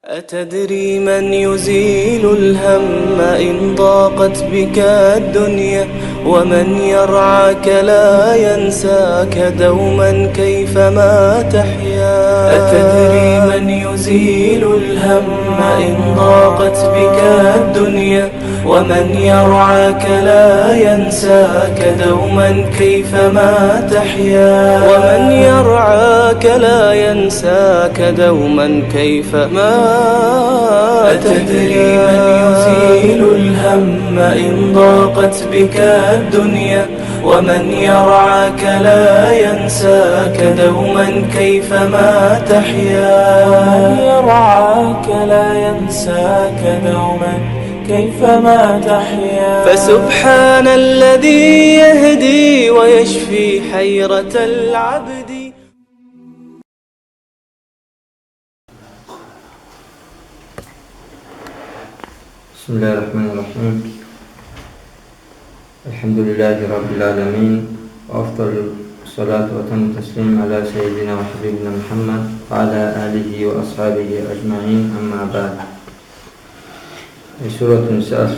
أتدري من يزيل الهم إن ضاقت بك الدنيا ومن يرعاك لا ينساك دوما كيفما تحيا. أتدري من يزيل الهم إن ضاقت بك الدنيا ومن يرعاك لا ينساك دوما كيفما تحيا. ومن يرعاك لا ينساك دوما كيفما. أتدري من يزيل الهم إن ضاقت بك الدنيا ومن يرعاك لا ينساك دوما كيفما تحيا. ومن يرعاك لا ينساك دوما كيفما تحيا. فسبحان الذي يهدي ويشفي حيرة العبد. بسم الله الرحمن الرحيم. الحمد لله رب العالمين، وأفضل الصلاة وأتم التسليم على سيدنا وحبيبنا محمد وعلى آله وأصحابه أجمعين. أما بعد. سورة النساء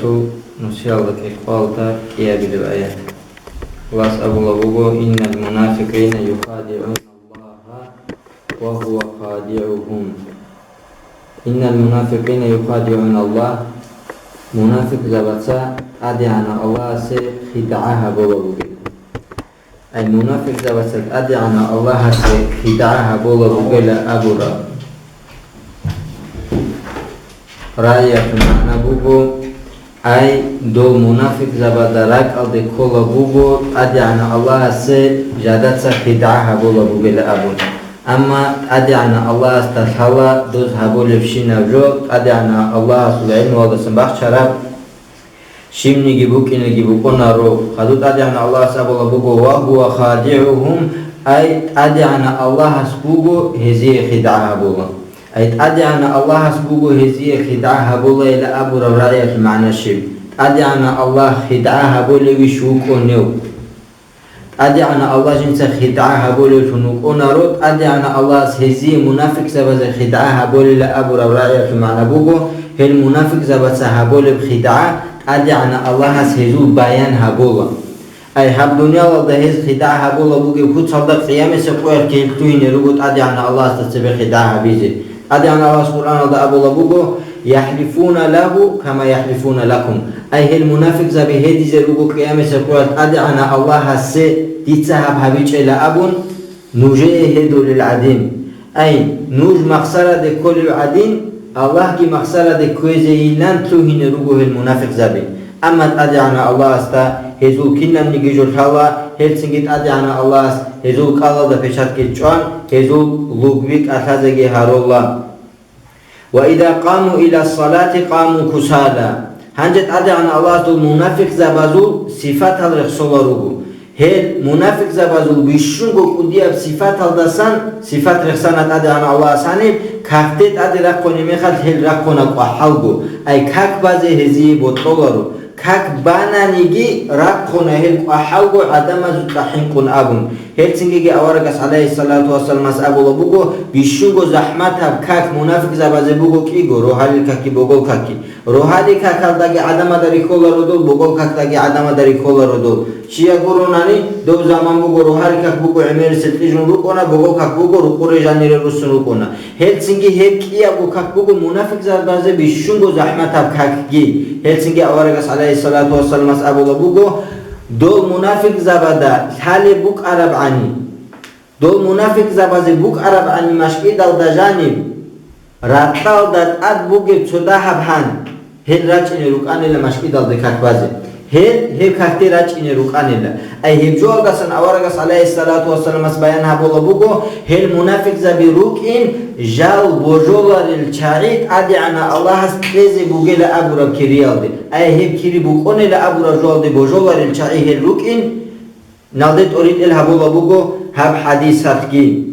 نسيالك إقبالتا كيابل الآيات. الله أبو لبوغو إن المنافقين يخادعون الله وهو خادعهم. إن المنافقين يخادعون الله. منافق زبطا أدعنا الله سي خدعها بولوغي. المنافق زبطا أدعنا الله سي خدعها بولوغي لأبورا. رأيك معنا بوغو أي دو منافق زبطا راك ألدي كولا بوغو أدعنا الله سي جادتsa خدعها بولوغي لأبورا. أما أدعنا الله استثلا دوز هبول فشينا جو أدعنا الله سبحانه وتعالى شراب شيمني جبوك إن جبوكنا رو خدود أدعنا الله سبحانه وتعالى وهو خادعهم أي أدعنا الله سبحانه هذه خدعة بولا أي أدعنا الله سبحانه هذه خدعة بولا إلى أبو رأيك معنى شيء أدعنا الله خدعة بولا وشوكونيو أدعنا الله جنس خدعها بولي فنوك ونرد أدعنا الله هزي منافق زبز خدعها بولي لأبو رأيك معنى بوغو هي المنافق زبزها بولي بخدعة أدعنا الله هزو بيانها بولا أي حب دنيا الله هز خدعها بولا بوغي وكود صدق قيامة سقوير كيلتوين يلوغد أدعنا الله استسبق خدعها بيزي أدعنا الله سبحانه وتعالى أبو لبوغو يحلفون له كما يحلفون لكم أي هي المنافق زبي هدي زلوغو قيامة سقوير أدعنا الله هزي تتسحب هبيج إلى أبون نوجه هدو للعدين أي نوج مخسرة دي كل العدين الله كي مخسرة دي كويزي إلان تلوهن روغو المنافق زبي أما تأدعنا الله استا هزو كنا نجيجو الحالة هلسنجت أدعنا الله است هزو كالا دا پشت كيجوان هزو لوغويك أتازگي هارو الله وإذا قاموا إلى الصلاة قاموا كسالا هنجت أدعنا الله است المنافق زبازو صفات الرخصولا روغو هل منافق زبازو بيشونغو قدياب صفات الدسان صفات رخصانات أدعنا الله سانيب كاكتت أدي رقوني ميخال هل رقونا قحلغو أي كاك بازي هزي بطولارو كاك بانا نيجي رقونا هل قحلغو عدم زتحنقون أبون هل سنجي أورغس عليه الصلاة والسلام أبو لبوغو بيشونغو زحمتها كاك منافق زبازي بوغو كيغو روحالي كاكي بوغو كاكي روحالي كاكال داقي عدم داري كولارو دول بوغو كاك داقي عدم داري كولارو دول شيا قروناني دو زمان بوغو روحالي كاك بوغو عمير ستلجون روكونا بوغو كاك بوغو روكوري جانير رسون روكونا هلسنجي هيك كيا بو كاك بوغو منافق زبازي بيشونغو زحمتها كاك جي هلسنجي أورغس عليه الصلاة والسلام أبو لبوغو دول منافق زبادا حالي بوك عرب عني دول منافق زبازي بوك عرب عني مشكي دال دا جانب راتال داد اد بوغي تسودا بحان هل راج إني روكاني لمشكي دال دي كاك بازي هل كاكتي راج إني روكاني لا أي هل جوال داسن أورغس عليه الصلاة والسلام بيان هبو لبوغو هل منافق زبي روك إن جال بوجولار الشعيد أدعنا الله استريزي بوغي لأبورا كريال دي أي هل كري بوغوني لأبورا جوال دي بوجولار الشعيد هل روك إن نالدت أريد الهبو لبوغو هب حديث هاتكي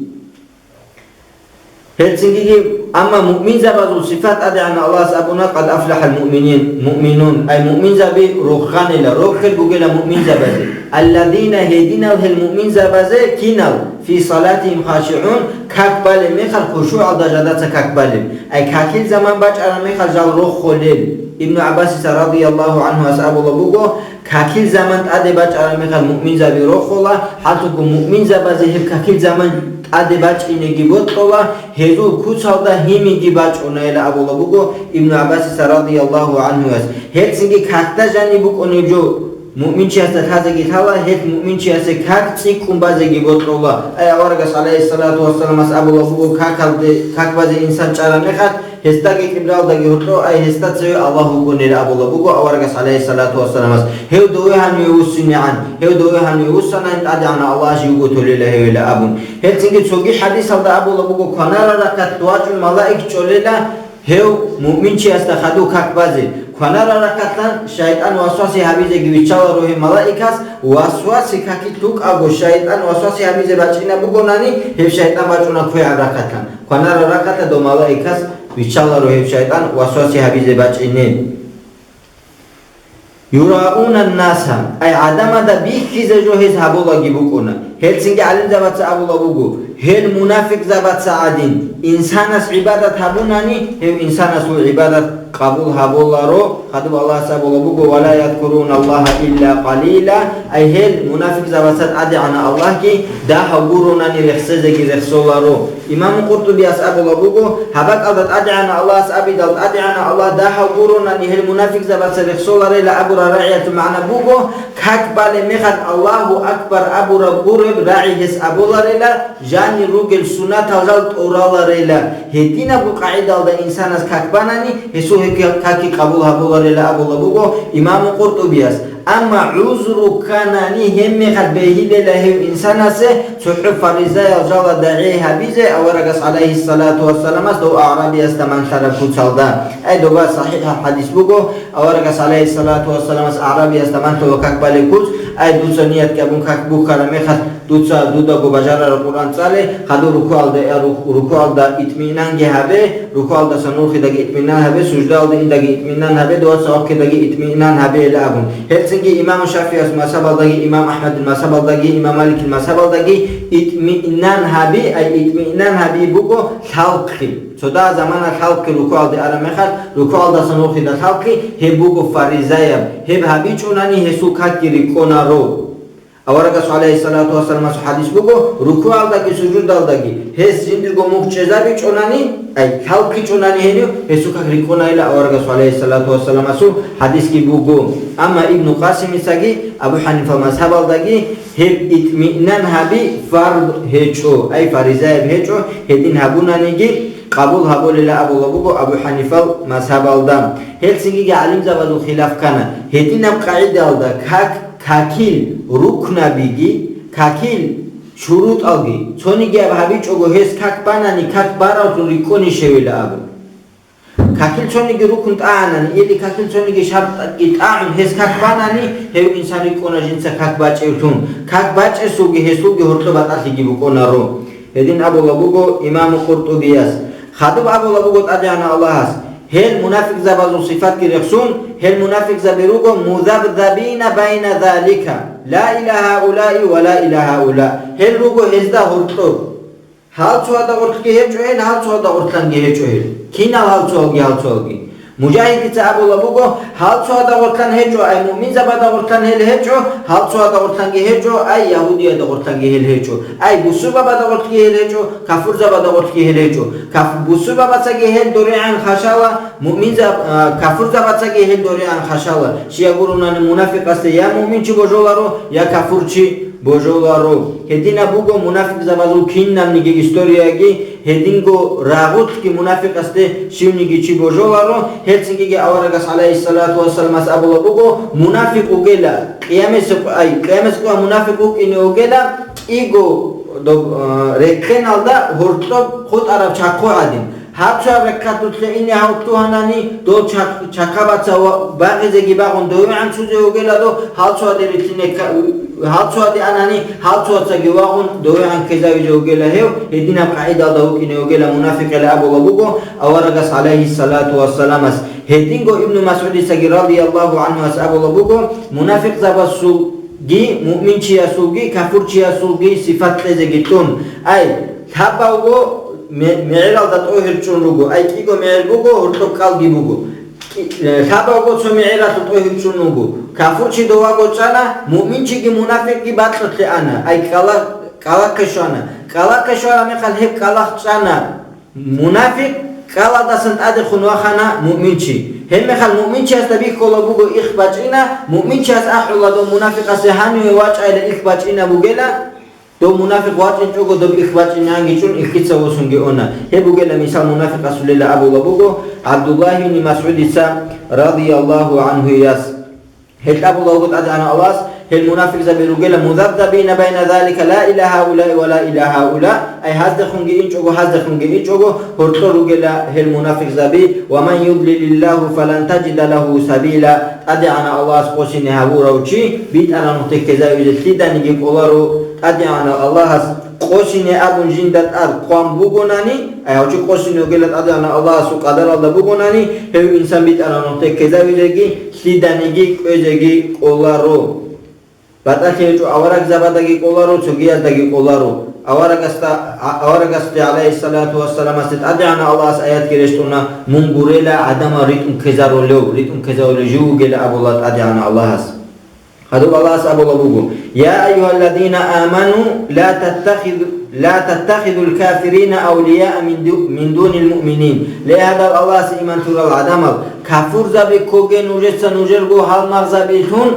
هلسنجي أما مؤمن زبادو صفات أدعنا الله سأبونا قد أفلح المؤمنون أي مؤمن زبي روخان إلى روخل بقول مؤمن زبادي الذين هدينا المؤمن زبازي كينال في صلاتهم خاشعون كاكبال ميخال خشوع درجات كاكبال أي كاكيل زمان باج على ميخال جال روخ خليل ابن عباس رضي الله عنه أسأب الله بقو كاكيل زمان أدي باج على ميخال مؤمن زبي روخ خلا حتى مؤمن زبازي هب كاكيل زمان أدي باج إنجي بطلا هذو كوتشالدا هيميجي باج أنايلا أبو الله بقو ابن عباس رضي الله عنه هاد سنجي كاكتا جاني بقو نجو مؤمن شيء هذا كتابه هاد مؤمن شيء كاك تيكون بازي بطلا أي أورجس عليه الصلاة والسلام أبو الله بقو كاك بازي إنسان شارع نخات هستاجي كبرال دقي هتلو أي هستاتسوي الله يقول نيل أبو الله بقو أورجس عليه الصلاة والسلام هو دوي هن يوسني عن هو دوي هن يوسنا أدي عن الله يقول تولي ولا أبون هل تيجي تسوقي حديث هذا أبو الله بقو كنارا ركعت تواج الملائكة توليلا هو مؤمن شيء استخدو كاكبازي كنارا ركعتان شيطان وسواسي حبيزة جويتشالا روح ملائكة وسواسي كاكي توك أبو شيطان وسواسي حبيزة بچينا بقو ناني هو شيطان بچونا كوي ركعتان كنارا ركعت دو ملائكة ويتشالا روح شيطان وسواسي حبيزة بچينين يراؤون الناس أي عدم دا بيكي زجوهز هبولا جيبوكونا هل سنجي علم زبات أبولا بوغو هل منافق زبات سعادين إنسانس عبادة هبوناني هل إنسانس عبادة قبول هبولا رو خطب الله سابولا بوغو ولا يذكرون الله إلا قليلا أي هل منافق زبات سعادي عن الله كي دا هبوروناني رخصزكي رخصولا رو إمام قرطبي أسأبولا بوغو هبك أدت أدعنا الله أسأبي دلت أدعنا الله دا هبوروناني هل منافق زبات رخصولا ريلا أبو راعية معنا بوغو كاكبال مخد الله أكبر أبو ربورب راعيهس أبو لريلا جاني روغل سنة وزلت أورالا ريلا هدينا بو قاعدة دا إنسانس كاكباناني هسو كاكي قبول أبو لريلا أبو لبوغو إمام قرطبياس أما عذر كاناني هم قد بهيل له إنسانس صحف فريزة وجال داعيها بيزة أورقس عليه الصلاة والسلام دو أعرابي استمان خرفو تالدا أي دو صحيح حديث بوغو أورقس عليه الصلاة والسلام أعرابي استمان تو كاكبالي كوز أي دو سنيات كابون كاكبو كرمي خد دودا بو بجارة القرآن صالح خدو ركوع دا إتمنان جهبه ركوع دا سنوخي دا إتمنان هبه سجدة دا إن دا إتمنان هبه دو سواق دا إتمنان هبه لأبون هلسنجي إمام الشافعي المذهب دا إمام أحمد المذهب دا إمام مالك المذهب دا إتمنان هبه أي إتمنان هبه بوكو خلقي سودا زمان خلقي ركوع دا أرمخد ركوع دا سنوخي دا خلقي هبوكو فريزايب هبه چوناني هسو كاكي ريكونا رو أورقس عليه الصلاة والسلام حديث بقول ركوع داكي سجود داكي هس جندو مخشزة بيجوناني أي خلقي جوناني هنيو هسوك ركونا إلى أورقس عليه الصلاة والسلام سو حديث كي بقول أما ابن قاسم ساقي أبو حنيفة مذهب داكي هب إطمئنان هبي فرض هيجو أي فريزة هيجو هدين هبونا نيجي قبول هبول إلى أبو لبوغو أبو حنيفة مذهب الدم هل سنجي علم زبادو خلاف كان هدين قاعدة الدا كاكيل ركنا بيجي كاكيل شروط ألقي ثاني جاب هبيج أقول هس كاك باناني كاك بارا تريكوني شويل أبو كاكيل ثاني جي ركن تاعناني يدي كاكيل ثاني جي شرط إتاعن هس كاك باناني هو إنسان يكون جنسا كاك باج إرتون كاك باج إسوجي هسوجي هرتو باتأخذ يجيبو كونا رو هدين أبو لبوغو إمام قرطبياس خطب أبو لبوغو أدعنا الله هس هل منافق زبازو صفات كي رخصون هل منافق زبيروغو مذبذبين بين ذلك لا إلى هؤلاء ولا إلى هؤلاء هل روغو هزدا هرطو حال سوادا غرطكي هجو هل حال سوادا غرطلنگي هجو هل كينا حال سواغي مجاهد أبو لبوغو حال سوادا غرطلن هجو أي مؤمن زبادا غرطلن هل هجو حال سوادا غرطلنگي هجو أي يهودية دا غرطلنگي هل هجو أي بسو بابا دا غرطكي هل هجو كفر زبادا غرطكي هل هجو بسو بابا ساقي هل دوري عن خشاوة مؤمن كفر زبادا ساقي هل دوري عن خشاوة شيا قرونان منافق است يا مؤمن چي بجولارو يا كفر چي بجولارو هدين أبوغو منافق زبادو كين نمنيگي استورياگي هدينگو راغوت كي منافق است شيونيگي چي بجولارو هلسنگي أورغس عليه الصلاة والسلام أبو لبوغو منافق وگلا قيامس کو منافق وگيني وگلا إيگو ركن alda هرطب خود عرب چاقو عدين هاتشا ركعتو تليني هاوتو هناني دو چاكاباتا باغزي باغون دوي عن سوزي وغيلا دو هاتشا دي رتليني هاتشا دي اناني هاتشا تاگي واغون دوي عن كزاوي وغيلا هيو هدينا قاعدة دوكيني وغيلا منافق لأبو لبوكو أورغس عليه الصلاة والسلام هدينغو ابن مسعود ساگي رضي الله عنه أبو لبوكو منافق زبسو جي مؤمن چيا سوگي كافر چيا سوگي صفات لزگيتون أي تاباوغو معيرال دات اوهر چون روگو أي كيگو معير بوگو هرطو قلبي بوگو تاباوغو چو معيرات اوهر چون روگو كافر چي دواغو چانا مؤمن چي جي منافق جي باتلت لأنا أي قالا كشوانا قالا كشوانا ميخال هب قالا چانا منافق قالا داسنت ادر خنواخانا مؤمن چي هم ميخال مؤمن چي استبيك كولا بوگو إخ باچينا مؤمن چي اس أحولا دو منافق اسهاني وواج ايلا إخ باچينا بوگيلا دو منافق واچن چوگو دو إخ باچينا انگي چون إخ كتسا وسنگي اونا هي بوگيلا مثال منافق رسول الله أبو لبوگو عبد الله بن مسعود رضي الله عنه ياس هل أبو لبوت أدعنا الله هل منافق زبيرو جلا مذبذبين بين ذلك لا إلى هؤلاء ولا إلى هؤلاء أي هذا خنجي إنشوجو هذا خنجي إنشوجو هرتورو جلا هل منافق زبي ومن يضلل الله فلن تجد له سبيلا أدعنا الله سقوشين هبورا وشي بيت أنا نحتك زاوية كذا نجي قولارو أدعنا الله قوشين أبون جندت قام بوجوناني أي هوشي قوشين وجلت أدعنا الله سق قدر الله بوجوناني هو إنسان بيت أنا نحتك زاوية كذا نجي كذا قولارو Батахи аварак забадаги колару цугиядаги колару аварагасти алейхи салату вассалам астет ад'ана Аллах аят керештуна мунгурела адама ритм кезаролю жугела абулат ад'ана Аллах хadu Аллах абулабугу я айюхалладина аману ла таттахиду الكافرين أولياء من دون المؤمنين لهذا الله سيمان ترى العدم كافر زبي كوجن وجسا نجرغو هل مغزبيتون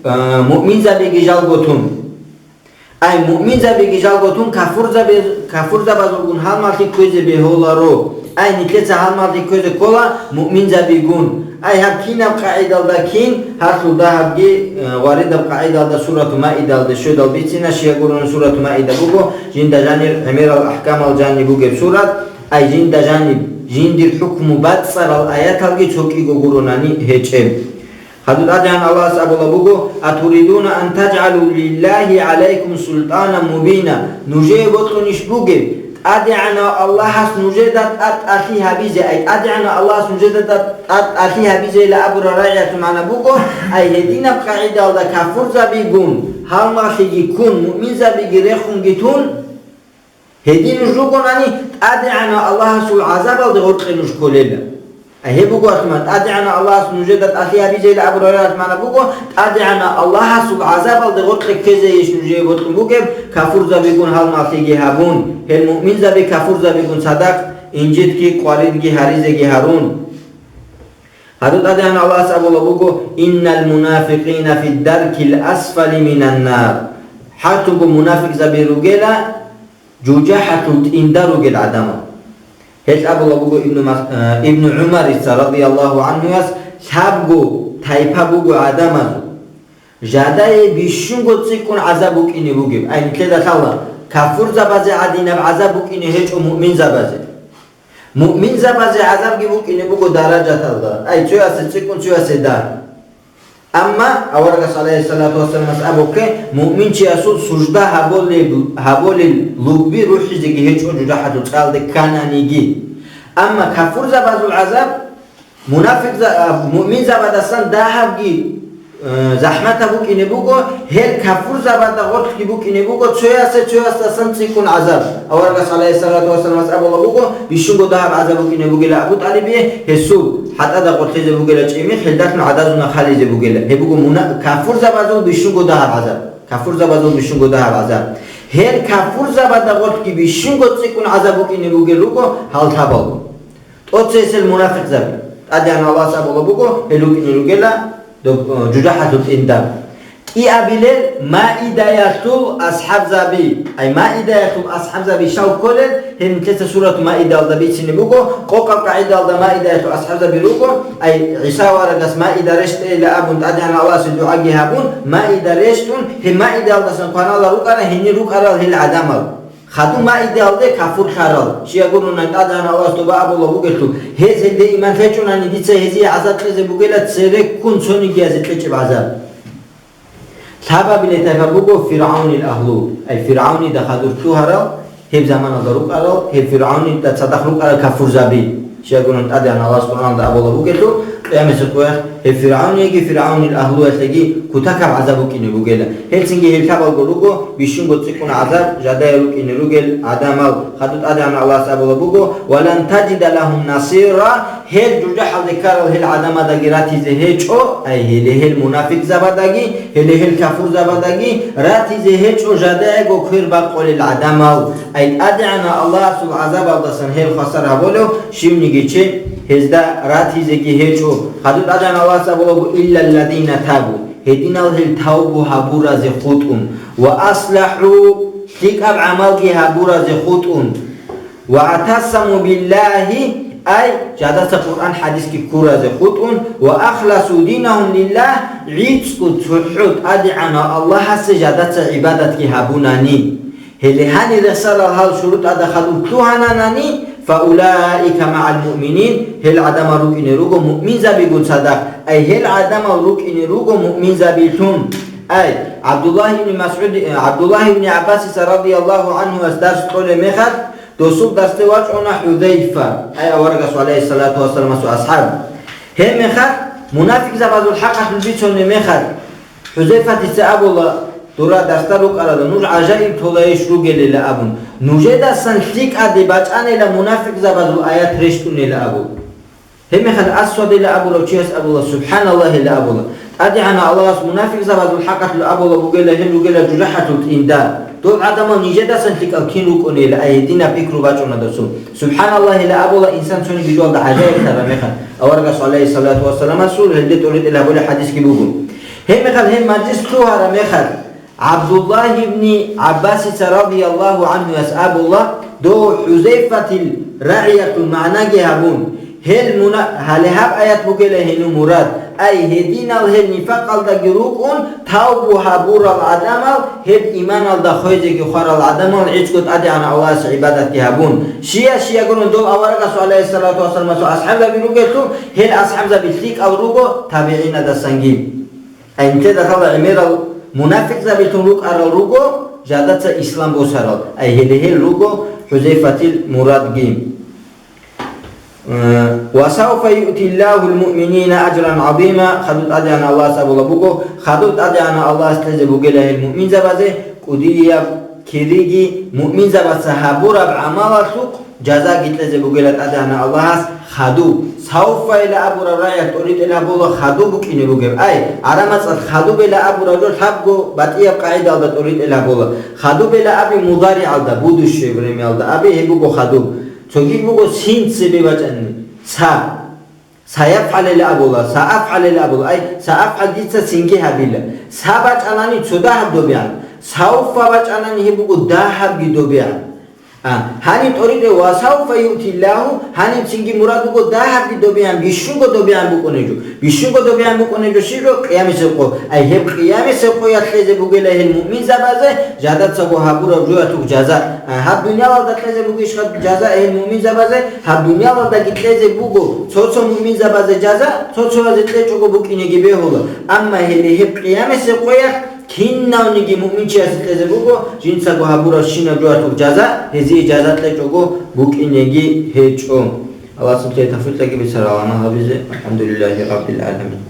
مؤمن زبي جال گوتون أي مؤمن زبي جال گوتون كافر زبازون هل مالتي كوزي بهولارو أي نكلت هل مالتي كوزي كولا مؤمن زبي گون أي هب كينا بقاعدة لكن هاتو ده هبجي وارد بقاعدة ده سورة مائدة ده شو ده بيتنا شيء يقولون سورة مائدة بوجو جند جانب أمير الأحكام الجانب بوجو سورة أي جند جانب جند الحكم بتصر الآيات هبجي شوكي يقولون أني هيجم حدود أدعان الله سأبو لبوغو أتريدون أن تجعلوا لله عليكم سلطانا مبينا نجي بطلنش بوغي أدعنا الله نجدت أتأخيها بيزي أي أدعنا الله نجدت أتأخيها بيزي لأبو رأية معنا بوغو أي هدينا بقاعدة الله كافر زبيقون هل ما خيجيكون مؤمن زبيقي ريخون جيتون هدين نجلوكون أني أدعنا الله سوء عذاب الله غرقنش كوليلا هي بقول أتمنى أدعنا الله نجدت أخيها بيجي لأبرارات معنا بقول أدعنا الله سب عذاب الدغوت كذا يش نجي بطن بقول كافر زبيكون هل ما فيه هابون المؤمن زبي كافر زبيكون صدق إنجيل كي قارين كي هاريزة كي هارون هذا أدعنا الله سبحانه بقول إن المنافقين في الدرك الأسفل من النار حتى منافق زبي رجلا جوجحة إندار رجل عدمه هل أبو لبوغو ابن عمر رضي الله عنه يس سابغو تايبا بوغو عدامازو جاداي بيشونغو تسيكون عذابوك إني بوغيب أين كده خلا كافر زبازي عدينا بعذابوك إني هيجو مؤمن زبازي مؤمن زبازي عذابوك إني بوغو درجة الله أي تيواسي تسيكون تيواسي دار أما أورغس عليه الصلاة والسلام أبوك مؤمن تياسو سجدة هبول لوبي روحي زي هيجو جدحة تقال كانانيجي أما كافر زباز العذاب منافق مؤمن زباد أصلا داهبجي زحمة بوك إني بوكو هل كافر زباد غرق بوك إني بوكو تياسة أصلا تكون عذاب أورغس عليه الصلاة والسلام أبو بوكو بيشونغو داهب عذابوك إني بوكي لا أبو طالبيه هسو حتى دا قلت زي بوكي لا تشيمي خلداتنا عدازنا خالي زي بوكي لا هي بوكو كافر زبادو بيشونغو داهب عذاب كافر زبادو بيشونغو داهب عذاب هل كافر زباد غرق بيشونغو تكون عذابوك إني بوكي لوكو هل تابو توتسيس المنافق زبي أدعنا الله سبحانه بوكو هلوك إني لوكي لا جدحة الإندام إي أبيلل ما إداياتو أصحاب زبي أي ما إداياتو أصحاب زبي شاو كولل هم كتا سورة ما إدال دبي تسيني بوكو قوقا قاعدة ما إداياتو أصحاب زبي لوكو أي عيسى ورقس ما إدارشت إلى أبون تدعنا الله سدعا جهابون ما إدارشتون هم ما إدال دسن قانا الله روكارا هني روكارا هل عدامل خدو ما ایدالده کافر خرال شیا گرون ندادن الله تو با ابولا بگیرتو هزی ده ایمان فچون انی دیت هزی عذاب خیز بگیرد سر کن سونی گیازت فچ بعذاب سبب لتفا بگو فرعون الاهلو ای فرعونی ده خدور تو هرال هب زمان دروق ارال هب فرعونی ده صدق روق ارال کافر زبی شیا گرون ندادن الله سبحانه ده ابولا بگیرتو قیامت سویا فرعون یکی فرعون الاهلو استگی کتاکم عذابو کینه بگیله هلسینگی هلکابال گروگو بیشون گوتی کن عذاب جدا رو کینه روگل آدمال خدود آدم الله سبحانه بگو ولن تجد لهم نصيرا هل جوجا حال کارل هل آدم داگیراتی زهچو ای هل منافق زبادگی هل کافر زبادگی راتی زهچو جدا گو کر باقول الآدمال ای آدم الله سبحانه عذاب دستن هل خسر هبولو شیونیگی چه هزدا راتی زگی هچو خدود آدم الله سبحانه إلا الذين تابوا هدينا الهل توبوا هبورا زخوتون وأصلحوا تكاب عملك هبورا زخوتون واعتصموا بالله أي جادت القرآن حديث كي كورا زخوتون وأخلصوا دينهم لله عيدسكو تحوت أدعنا الله سجادت عبادتك هبوناني هل هاني رسالة هل شروط أدخلوا توهناناني فأولئك مع المؤمنين هل عدم روك إن روجو مؤمن زبيقون صدق أي هل عدم روك إن روجو مؤمن زبيتون أي عبد الله بن عباس رضي الله عنه أصدر قول مخد دوسوق دستواج أنا حذيفة أي أورجس عليه الصلاة والسلام أصحاب هم مخد منافق زبادو الحق في البيت مخد حذيفة تسأب الله دورا دستروق على نوج عجائب طلعش رو گلی لابون نوجه دستن تیک عدی بچان ل منافق زبادو آیات رشتون لابو هم خد اسود لابو لو چیس ابو الله سبحان الله لابو ادي انا الله منافق زبادو حقت لابو لو گله هم رو گله جرحت ایندا دو عدم نيجه دستن تیک کین رو کنه ل ایدینا فکر بچون دسو سبحان الله لابو انسان چونی بجوال عجائب ترا مخ اورغس عليه الصلاه والسلام رسول هدت اولد له بوله حديث کی بوگو هم خد هم مجلس تو هر مخ عبد الله بن عباس رضي الله عنه يسأل الله دو حذيفة الرعية المعنى جهبون هل هب آيات بقيله هنو مراد أي هدينا هل نفاق الدجروكون توبوا هبور العدم هل إيمان الدخويج خار العدم عيش قد أدي عن الله عبادة جهبون شيا قولون دول أورق عليه الصلاة والسلام أصحاب بيروجتو هل أصحاب بالثيق أو روجو تابعين هذا السنجيب أنت دخل عمير منافق زبيتون روك على روجو جادت إسلام بوسرال أي هل روجو حذيفة المراد جيم وسوف يؤتي الله المؤمنين أجرا عظيما خدود أدعى الله سبحانه بوجو خدود أدعى الله استجاب له المؤمن زبازه كوديا كريجي مؤمن زبازه هبورا بعمل سوق جزاء قلت زبوجلت أدعى الله خدو سوف إلى أبو رأي تريد إلى أبو خدو بكين بوجب أي عرمت خدو بلا أبو رجل حبه بتيه قاعدة على تريد إلى أبو خدو بلا أبي مضارع على بودش بريم على أبي هبوجو خدو تجيب بوجو سين سبيبتني سيفعل إلى أبو سأفعل إلى أبو أي سأفعل ديت سينجي هبيلا سبت أناني تدا هبدو بيان سوف بت أناني هبوجو ده هبدو بيان هني تريد وسوف يؤتي الله هني تيجي مراد بقول ده هبي دوبيان بيشون قد دوبيان بكونيجو بيشون قد دوبيان بكونيجو شيرو قيام سبقو أي هب قيام سبقو يتلذ بقوله المؤمن زبازه جادت سبقو هبور رجوع توك جزاء هب دنيا الله تلذ بقوش خد جزاء المؤمن زبازه هب دنيا الله تلذ بقو صوت مؤمن زبازه جزاء صوت زتلذ جوجو بكينيجي بيهولا أما هب قيام سبقو كنا ونجي مؤمن شيء أستلذ بوجو جنسا كهابورا شين أبجواتو جزاء هذه جزاء تجوجو بوك إنجي هيجو الله سبحانه وتعالى تفضل لك بسرعة أنا الحمد لله رب العالمين.